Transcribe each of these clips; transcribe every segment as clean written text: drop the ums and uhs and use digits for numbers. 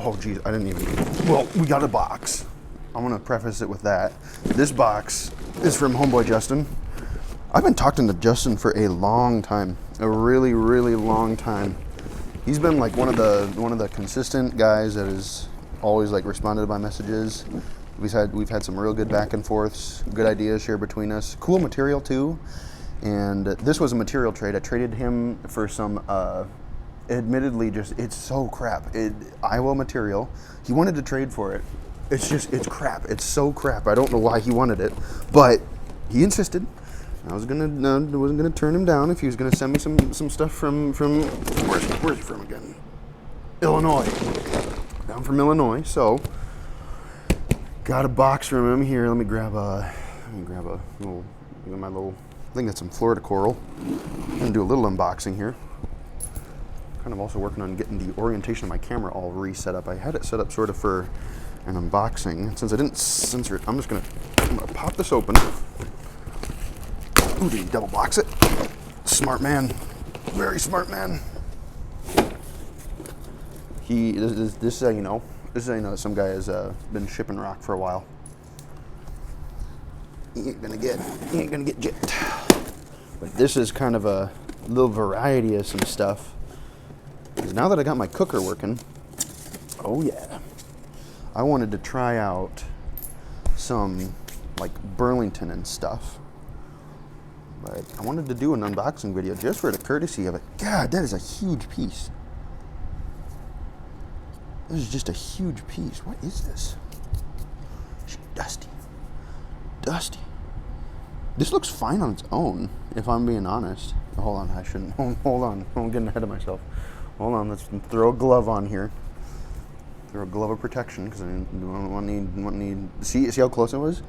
Oh geez, I didn't even, well, we got a box. I'm gonna preface it with that. This box is from homeboy Justin. I've been talking to Justin for a long time, a really, really long time. He's been like one of the consistent guys that has always like responded to my messages. We've had some real good back and forths, good ideas shared between us. Cool material too. And this was a material trade. I traded him for some, admittedly, it's so crap. Iowa material. He wanted to trade for it. It's crap. It's so crap. I don't know why he wanted it, but he insisted. I wasn't gonna turn him down if he was gonna send me some stuff from where's he from again? Illinois. Down from Illinois. So got a box from him here. Let me grab a little, my little. I think that's some Florida coral. I'm gonna do a little unboxing here. Kind of also working on getting the orientation of my camera all reset up. I had it set up sort of for an unboxing. Since I didn't censor it, I'm gonna pop this open. Ooh, did he double box it? Smart man. Very smart man. This is how you know. This is how you know that some guy has been shipping rock for a while. He ain't gonna get gypped. But this is kind of a little variety of some stuff. Because now that I got my cooker working, oh yeah, I wanted to try out some like Burlington and stuff. But I wanted to do an unboxing video just for the courtesy of it. God, that is a huge piece. This is just a huge piece. What is this? It's dusty. Dusty. This looks fine on its own, if I'm being honest. Hold on, I shouldn't. Hold on. I'm getting ahead of myself. Hold on, let's throw a glove on here. Throw a glove of protection, because I don't need. See how close it was?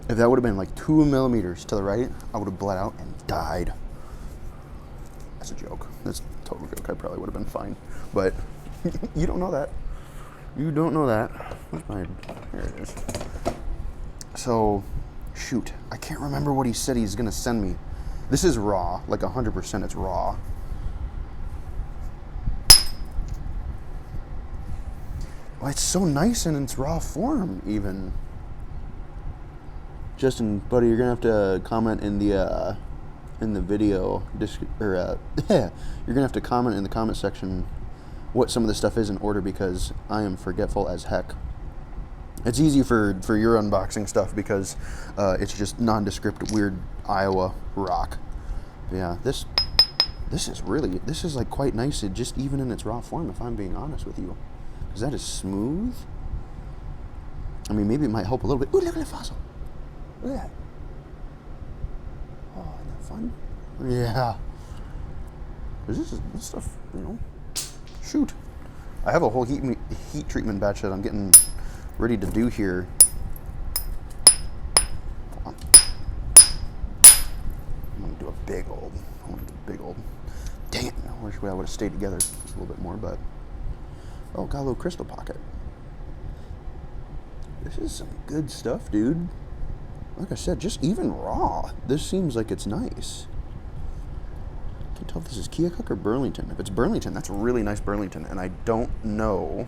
If that would have been like 2 millimeters to the right, I would have bled out and died. That's a joke. That's a total joke. I probably would have been fine. But you don't know that. You don't know that. Here it is. So, shoot. I can't remember what he said he's going to send me. This is raw. Like 100% it's raw. Well, it's so nice in its raw form, even. Justin, buddy, you're gonna have to comment in the video, you're gonna have to comment in the comment section what some of this stuff is in order, because I am forgetful as heck. It's easy for your unboxing stuff because it's just nondescript, weird Iowa rock. But yeah, this is like quite nice, just even in its raw form, if I'm being honest with you, because that is smooth. I mean, maybe it might help a little bit. Ooh, look at the fossil. Look at that. Oh, isn't that fun? Yeah. This stuff, you know. Shoot. I have a whole heat treatment batch that I'm getting ready to do here. Hold on. I'm gonna do a big old. Dang it! I wish we would have stayed together just a little bit more, but oh, got a little crystal pocket. This is some good stuff, dude. Like I said, just even raw, this seems like it's nice. Can't tell if this is Keokuk or Burlington. If it's Burlington, that's a really nice Burlington, and I don't know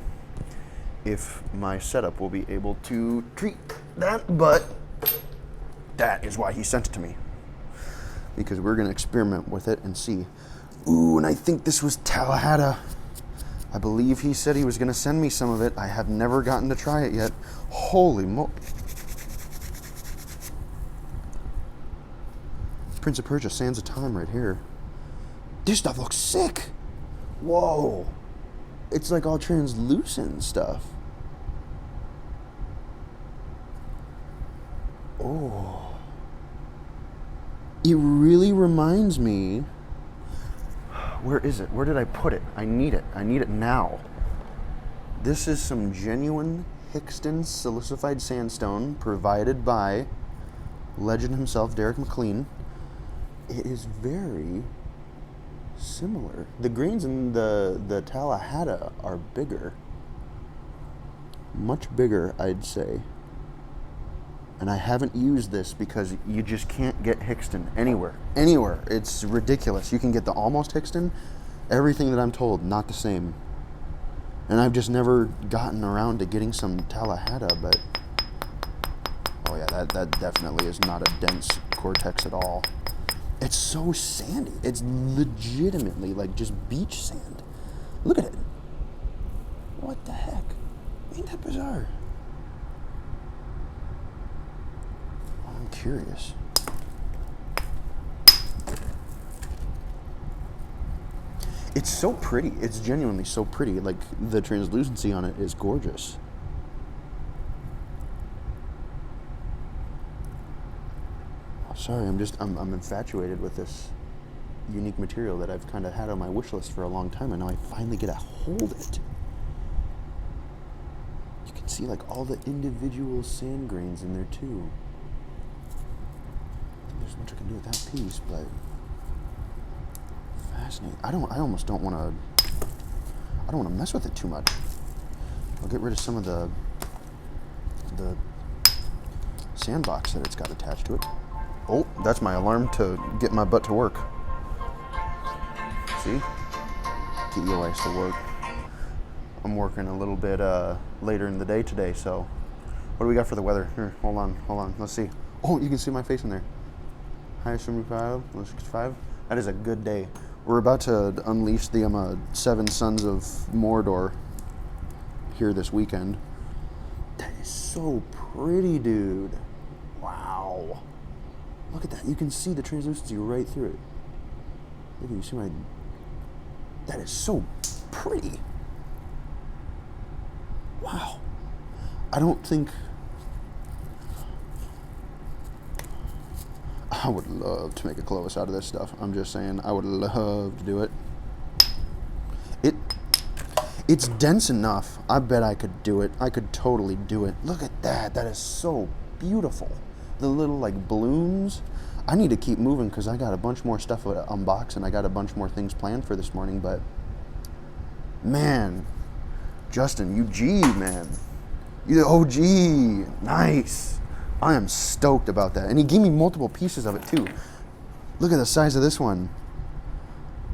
if my setup will be able to treat that, but that is why he sent it to me. Because we're gonna experiment with it and see. Ooh, and I think this was Talahhetta. I believe he said he was gonna send me some of it. I have never gotten to try it yet. Holy mo... Prince of Persia, Sands of Time right here. This stuff looks sick. Whoa. It's like all translucent stuff. Oh. It really reminds me. Where is it? Where did I put it? I need it. I need it now. This is some genuine Hickston silicified sandstone provided by legend himself, Derek McLean. It is very similar. The greens in the Talahhetta are bigger. Much bigger, I'd say. And I haven't used this because you just can't get Hickston anywhere. Anywhere. It's ridiculous. You can get the almost Hickston. Everything that I'm told, not the same. And I've just never gotten around to getting some Talahhetta, but oh yeah, that definitely is not a dense cortex at all. It's so sandy. It's legitimately like just beach sand. Look at it. What the heck? Ain't that bizarre? I'm curious. It's so pretty. It's genuinely so pretty. Like, the translucency on it is gorgeous. Oh, sorry, I'm infatuated with this unique material that I've kind of had on my wish list for a long time, and now I finally get to hold it. You can see like all the individual sand grains in there too. There's much I can do with that piece, but fascinating. I almost don't want to mess with it too much. I'll get rid of some of the sandbox that it's got attached to it. Oh, that's my alarm to get my butt to work. See? Get your ass to work. I'm working a little bit later in the day today, so what do we got for the weather? Here, hold on. Let's see. Oh, you can see my face in there. High 75, low 65. That is a good day. We're about to unleash the 7 Sons of Mordor here this weekend. That is so pretty, dude. Wow. Look at that. You can see the translucency right through it. Look, you see my... That is so pretty. Wow. I don't think... I would love to make a Clovis out of this stuff. I'm just saying, I would love to do it. It's dense enough. I bet I could do it. I could totally do it. Look at that. That is so beautiful. The little like balloons. I need to keep moving because I got a bunch more stuff to unbox and I got a bunch more things planned for this morning. But man, Justin, you G, man. You the OG. Nice. I am stoked about that. And he gave me multiple pieces of it too. Look at the size of this one.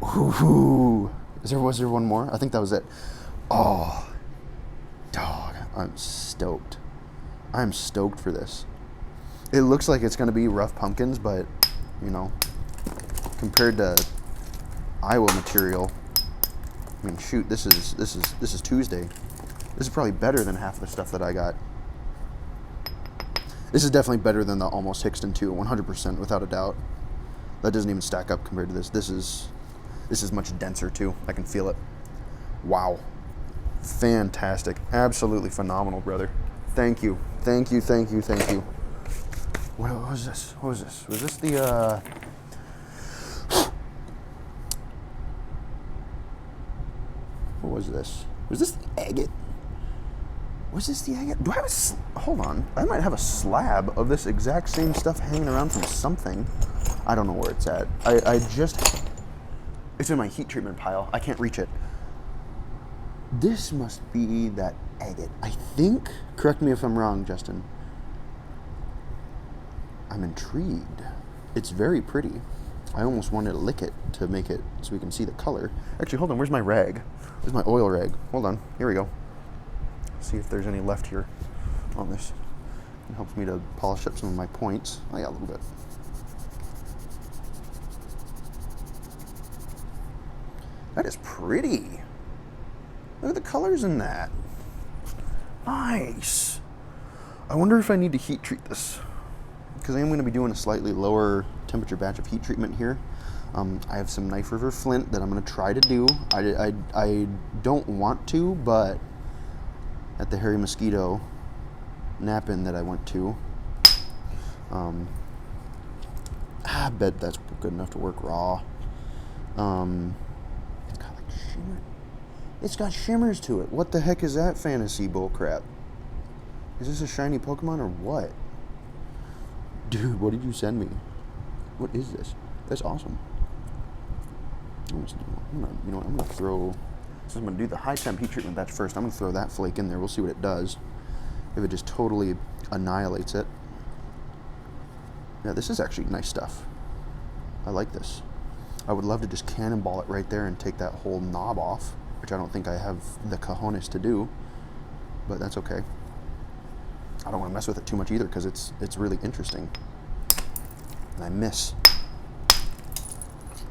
Ooh. Was there one more? I think that was it. Oh, dog. I'm stoked. I'm stoked for this. It looks like it's going to be rough pumpkins, but, you know, compared to Iowa material, I mean, shoot, this is Tuesday. This is probably better than half the stuff that I got. This is definitely better than the Almost Hixton 2, 100%, without a doubt. That doesn't even stack up compared to this. This is much denser too. I can feel it. Wow. Fantastic. Absolutely phenomenal, brother. Thank you. Thank you. What was this? Was this the what was this? Was this the agate? Was this the agate? Do I have hold on. I might have a slab of this exact same stuff hanging around from something. I don't know where it's at. It's in my heat treatment pile. I can't reach it. This must be that agate. I think, correct me if I'm wrong, Justin. I'm intrigued. It's very pretty. I almost wanted to lick it to make it so we can see the color. Actually, hold on. Where's my rag? Where's my oil rag? Hold on. Here we go. See if there's any left here on this. It helps me to polish up some of my points. I got a little bit. That is pretty. Look at the colors in that. Nice. I wonder if I need to heat treat this, because I am going to be doing a slightly lower temperature batch of heat treatment here. I have some Knife River flint that I'm going to try to do. I don't want to, but at the Hairy Mosquito nap-in that I went to, I bet that's good enough to work raw. Shimmer. It's got shimmers to it. What the heck is that fantasy bullcrap? Is this a shiny Pokemon or what? Dude, what did you send me? What is this? That's awesome. I'm gonna throw. So I'm gonna do the high temp heat treatment batch first. I'm gonna throw that flake in there. We'll see what it does. If it just totally annihilates it. Yeah, this is actually nice stuff. I like this. I would love to just cannonball it right there and take that whole knob off. which I don't think I have the cojones to do, but that's okay. I don't want to mess with it too much either because it's really interesting. And I miss.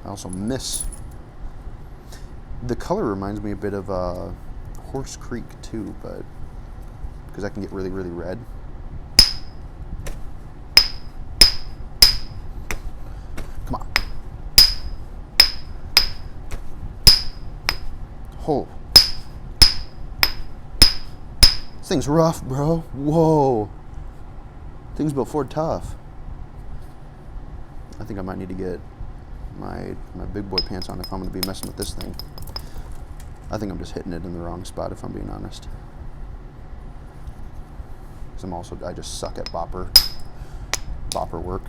I also miss. The color reminds me a bit of Horse Creek too, but because that can get really, really red. Come on. Oh. This thing's rough, bro. Whoa. Thing's built Ford tough. I think I might need to get my big boy pants on if I'm going to be messing with this thing. I think I'm just hitting it in the wrong spot if I'm being honest. Because I just suck at bopper work.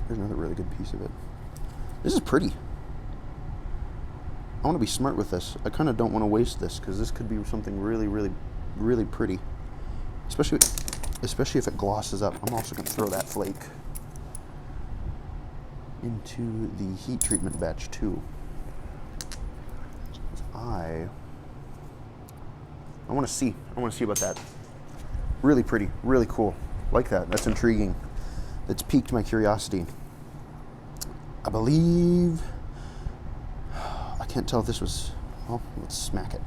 Here's another really good piece of it. This is pretty. I want to be smart with this. I kind of don't want to waste this because this could be something really, really, really pretty. Especially if it glosses up. I'm also going to throw that flake into the heat treatment batch too. I want to see about that. Really pretty, really cool. Like that. That's intriguing. That's piqued my curiosity. I believe, I can't tell if this was, well, let's smack it.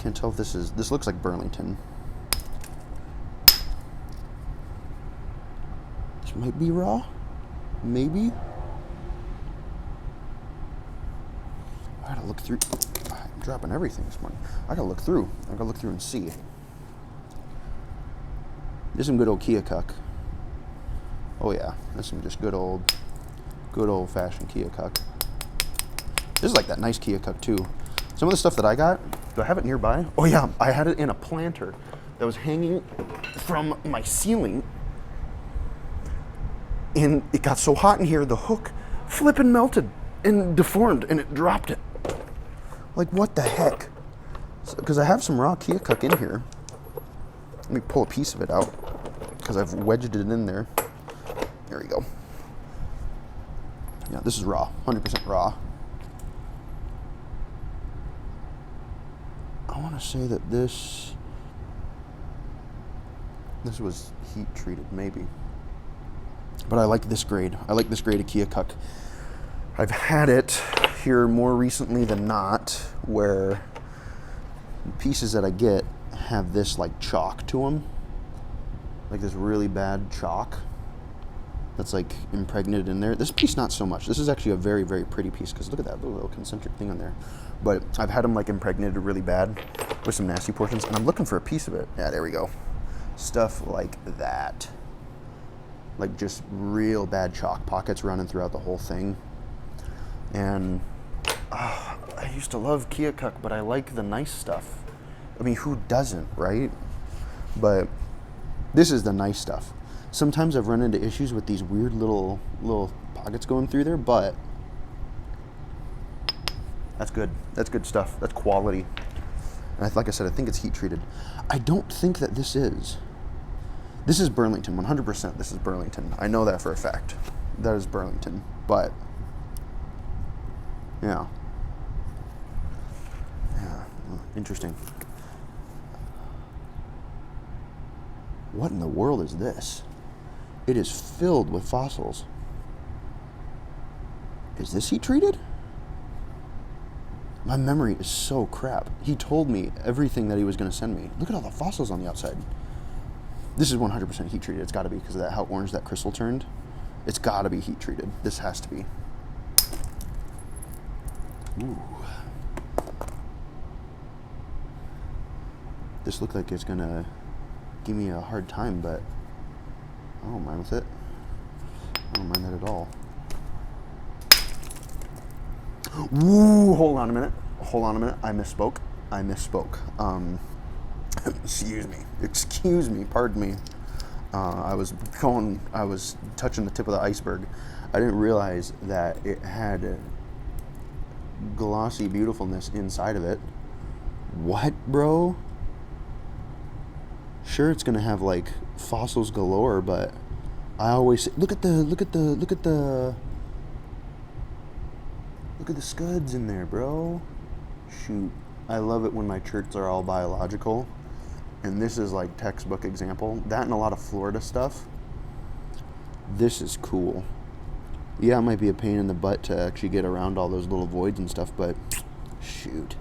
Can't tell if this looks like Burlington. This might be raw. Maybe. I gotta look through. I'm dropping everything this morning. I gotta look through. And see. There's some good old Keokuk. Oh yeah, that's some just good old fashioned Keokuk. This is like that nice Keokuk too. Some of the stuff that I got, do I have it nearby? Oh yeah, I had it in a planter that was hanging from my ceiling. And it got so hot in here, the hook flippin' melted and deformed, and it dropped it. Like, what the heck? Because I have some raw Keokuk in here. Let me pull a piece of it out, because I've wedged it in there. There we go. Yeah, this is raw, 100% raw. I want to say that this was heat treated, maybe. But I like this grade. I like this grade of Keokuk. I've had it here more recently than not, where pieces that I get have this like chalk to them, like this really bad chalk that's like impregnated in there. This piece not so much. This is actually a very, very pretty piece because look at that little concentric thing on there. But I've had them like impregnated really bad with some nasty portions, and I'm looking for a piece of it. Yeah, there we go. Stuff like that. Like just real bad chalk pockets running throughout the whole thing. And I used to love Keokuk, but I like the nice stuff. I mean, who doesn't, right? But this is the nice stuff. Sometimes I've run into issues with these weird little pockets going through there, but that's good. That's good stuff. That's quality. And like I said, I think it's heat treated. I don't think that this is. This is Burlington, 100%. This is Burlington. I know that for a fact. That is Burlington. But, yeah. Yeah, interesting. What in the world is this? It is filled with fossils. Is this heat treated? My memory is so crap. He told me everything that he was going to send me. Look at all the fossils on the outside. This is 100% heat treated. It's got to be because of that, how orange that crystal turned. It's got to be heat treated. This has to be. Ooh. This looked like it's going to give me a hard time, but I don't mind with it. I don't mind that at all. Ooh, hold on a minute. I misspoke. Excuse me, pardon me. I was touching the tip of the iceberg. I didn't realize that it had glossy beautifulness inside of it. What, bro? Sure, it's gonna have like fossils galore, but I always say, look at the scuds in there, bro. Shoot. I love it when my cherts are all biological. And this is like textbook example. That and a lot of Florida stuff. This is cool. Yeah, it might be a pain in the butt to actually get around all those little voids and stuff, but shoot.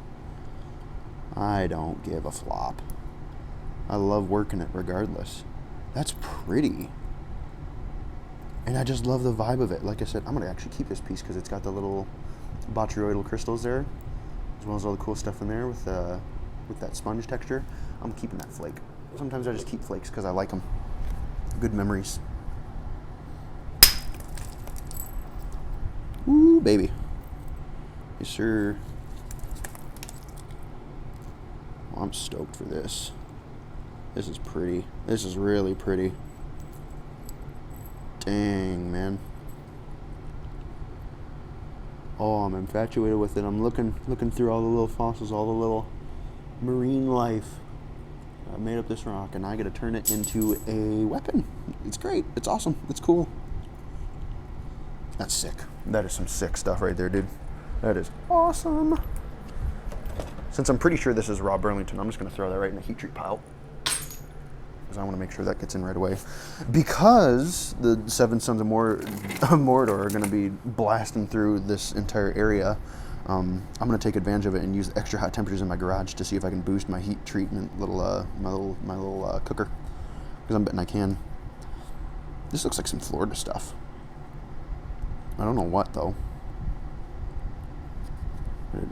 I don't give a flop. I love working it regardless. That's pretty. And I just love the vibe of it. Like I said, I'm going to actually keep this piece because it's got the little botryoidal crystals there, as well as all the cool stuff in there with that sponge texture. I'm keeping that flake. Sometimes I just keep flakes because I like them. Good memories. Ooh, baby. Yes, sir. Well, I'm stoked for this. This is pretty. This is really pretty. Dang, man. Oh, I'm infatuated with it. I'm looking through all the little fossils, all the little marine life. I made up this rock, and I got to turn it into a weapon. It's great. It's awesome. It's cool. That's sick. That is some sick stuff right there, dude. That is awesome. Since I'm pretty sure this is raw Burlington, I'm just going to throw that right in the heat treat pile, because I want to make sure that gets in right away. Because the Seven Sons of Mordor are going to be blasting through this entire area, I'm going to take advantage of it and use extra hot temperatures in my garage to see if I can boost my heat treatment my little cooker, because I'm betting I can. This looks like some Florida stuff. I don't know what though.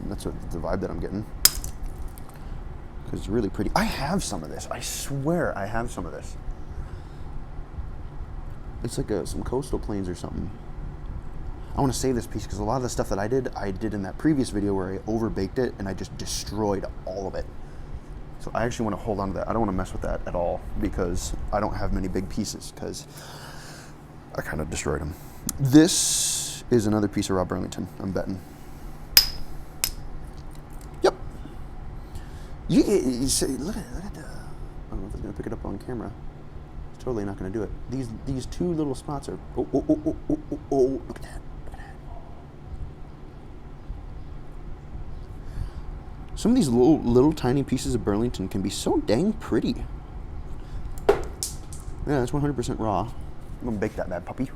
That's the vibe that I'm getting. Because it's really pretty. I have some of this. I swear I have some of this. It's like some coastal plains or something. I want to save this piece because a lot of the stuff that I did in that previous video where I overbaked it and I just destroyed all of it. So I actually want to hold on to that. I don't want to mess with that at all because I don't have many big pieces because I kind of destroyed them. This is another piece of raw Burlington, I'm betting. Yep. You say, look at I don't know if it's going to pick it up on camera. It's totally not going to do it. These two little spots are, oh, look at that. Some of these little tiny pieces of Burlington can be so dang pretty. Yeah, that's 100% raw. I'm going to bake that bad puppy.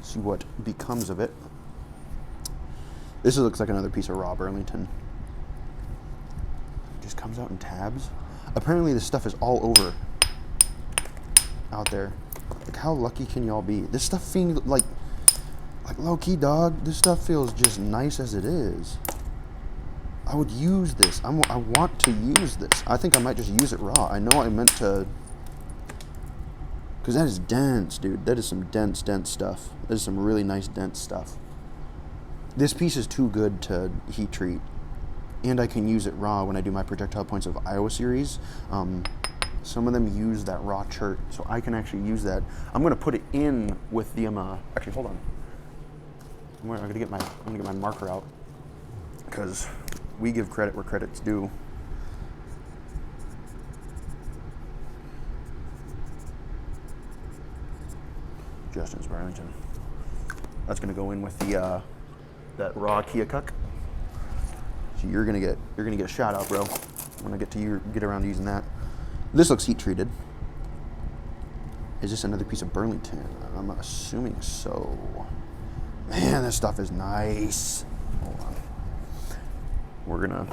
See what becomes of it. This looks like another piece of raw Burlington. It just comes out in tabs. Apparently this stuff is all over out there. Like, how lucky can y'all be? This stuff feels like low-key, dog. This stuff feels just nice as it is. I would use this. I want to use this. I think I might just use it raw. I know I meant to, because that is dense, dude. That is some dense stuff. That is some really nice dense stuff. This piece is too good to heat treat, and I can use it raw when I do my projectile points of Iowa series. Some of them use that raw chert, so I can actually use that. I'm gonna put it in with the actually, hold on. I'm gonna get my marker out because we give credit where credit's due. Justin's Burlington. That's gonna go in with the that raw Keokuk. So you're gonna get a shout out, bro. When I get around to using that. This looks heat treated. Is this another piece of Burlington? I'm assuming so. Man, this stuff is nice. Hold on. We're gonna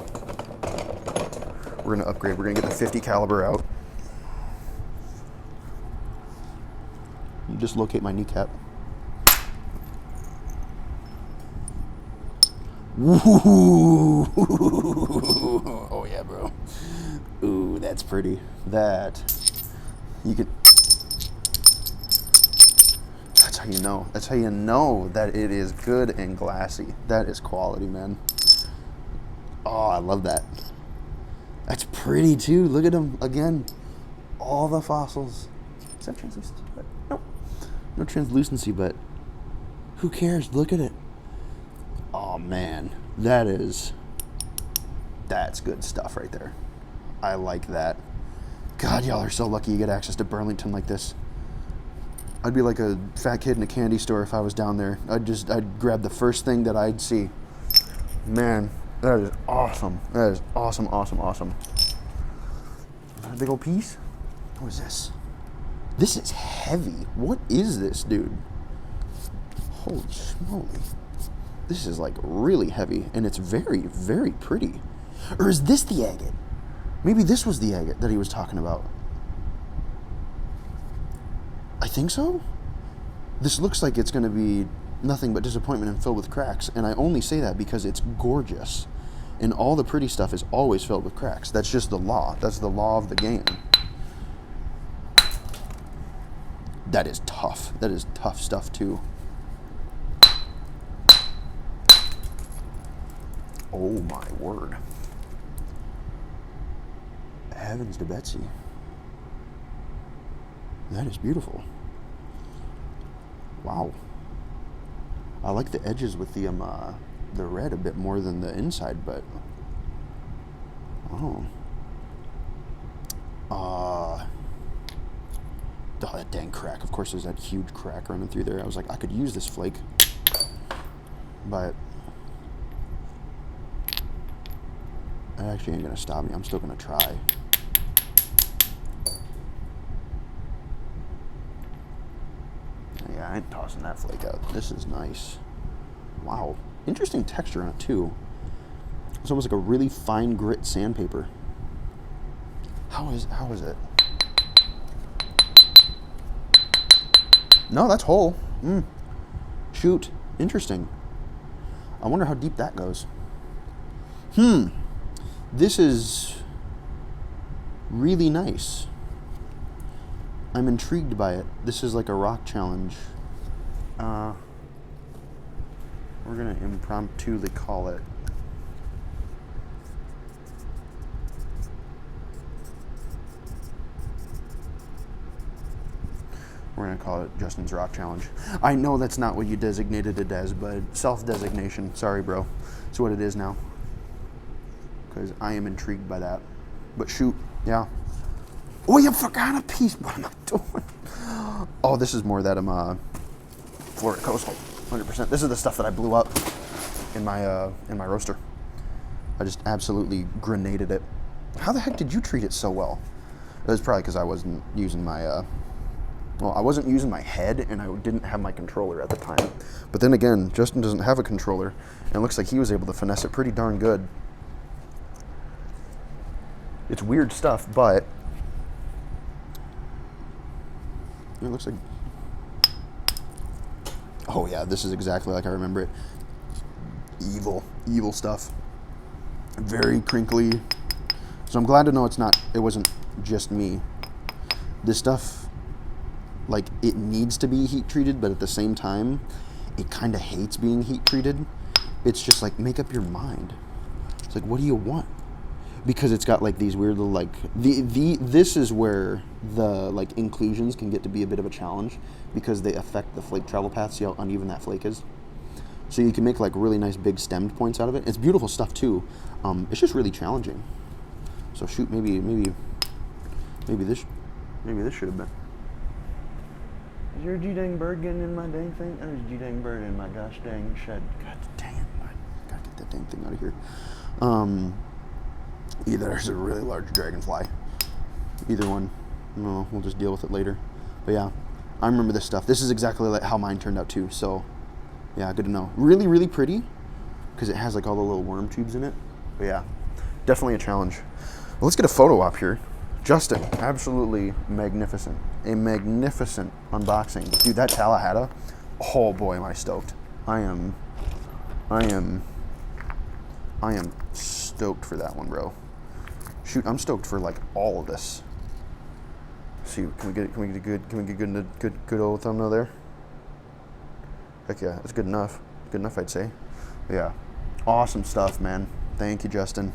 upgrade. We're gonna get the 50 caliber out. Dislocate my kneecap. Woo! Oh yeah, bro. Ooh, that's pretty. That you could. That's how you know. That's how you know that it is good and glassy. That is quality, man. Oh, I love that. That's pretty too. Look at them again. All the fossils. Is that translucent? Nope. No translucency, but who cares? Look at it. Oh man, that's good stuff right there. I like that. God, y'all are so lucky you get access to Burlington like this. I'd be like a fat kid in a candy store if I was down there. I'd grab the first thing that I'd see. Man, that is awesome. That is awesome, awesome, awesome. A big old piece. What is this? This is heavy. What is this, dude? Holy schmoly. This is like really heavy, and it's very, very pretty. Or is this the agate? Maybe this was the agate that he was talking about. I think so. This looks like it's going to be nothing but disappointment and filled with cracks, and I only say that because it's gorgeous. And all the pretty stuff is always filled with cracks. That's just the law. That's the law of the game. That is tough. That is tough stuff, too. Oh, my word. Heavens to Betsy. That is beautiful. Wow. I like the edges with the red a bit more than the inside, but oh, that dang crack. Of course, there's that huge crack running through there. I was like, I could use this flake, but that actually ain't gonna stop me. I'm still gonna try. Yeah, I ain't tossing that flake out. This is nice. Wow. Interesting texture on it, too. It's almost like a really fine grit sandpaper. How is it? No, that's whole. Shoot. Interesting. I wonder how deep that goes. This is really nice. I'm intrigued by it. This is like a rock challenge. We're gonna impromptuly call it. We're gonna call it Justin's Rock Challenge. I know that's not what you designated it as, but self-designation. Sorry, bro. It's what it is now. Because I am intrigued by that. But shoot, yeah. Oh, you forgot a piece. What am I doing? Oh, this is more that Florida Coastal, 100%. This is the stuff that I blew up in my roaster. I just absolutely grenaded it. How the heck did you treat it so well? It was probably because I wasn't using my, I wasn't using my head, and I didn't have my controller at the time. But then again, Justin doesn't have a controller, and it looks like he was able to finesse it pretty darn good. It's weird stuff, but it looks like... Oh yeah, this is exactly like I remember it. Evil stuff. Very crinkly. So I'm glad to know it wasn't just me. This stuff, like, it needs to be heat treated, but at the same time, it kind of hates being heat treated. It's just like, make up your mind. It's like, what do you want? Because it's got like these weird little, like, this is where the like inclusions can get to be a bit of a challenge, because they affect the flake travel path. See how uneven that flake is? So you can make like really nice big stemmed points out of it. It's beautiful stuff too. It's just really challenging. So shoot, maybe this should have been. Is your G-dang bird getting in my dang thing? There's a G-dang bird in my gosh dang shed. God dang it. I gotta get that dang thing out of here. Either there's a really large dragonfly. Either one. No, we'll just deal with it later. But yeah, I remember this stuff. This is exactly like how mine turned out too. So yeah, good to know. Really, really pretty, because it has like all the little worm tubes in it. But yeah, definitely a challenge. Well, let's get a photo op here. Justin, absolutely magnificent. A magnificent unboxing. Dude, that Talahhetta, oh boy, am I stoked. I am stoked for that one, bro. Shoot, I'm stoked for like all of this. See, can we get a good old thumbnail there? Heck yeah, that's good enough. Good enough, I'd say. But yeah, awesome stuff, man. Thank you, Justin.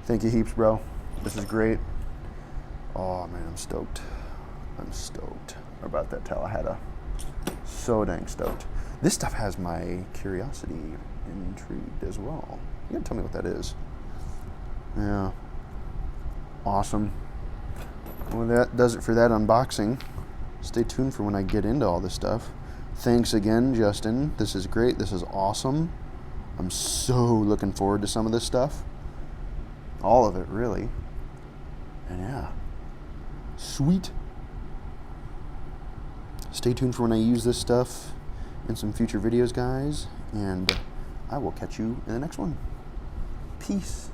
Thank you heaps, bro. This is great. Oh man, I'm stoked. I'm stoked about that Talahhetta. So dang stoked. This stuff has my curiosity intrigued as well. You gotta tell me what that is. Yeah. Awesome. Well, that does it for that unboxing. Stay tuned for when I get into all this stuff. Thanks again, Justin. This is great. This is awesome. I'm so looking forward to some of this stuff. All of it, really. And yeah, sweet. Stay tuned for when I use this stuff in some future videos, guys, and I will catch you in the next one. Peace.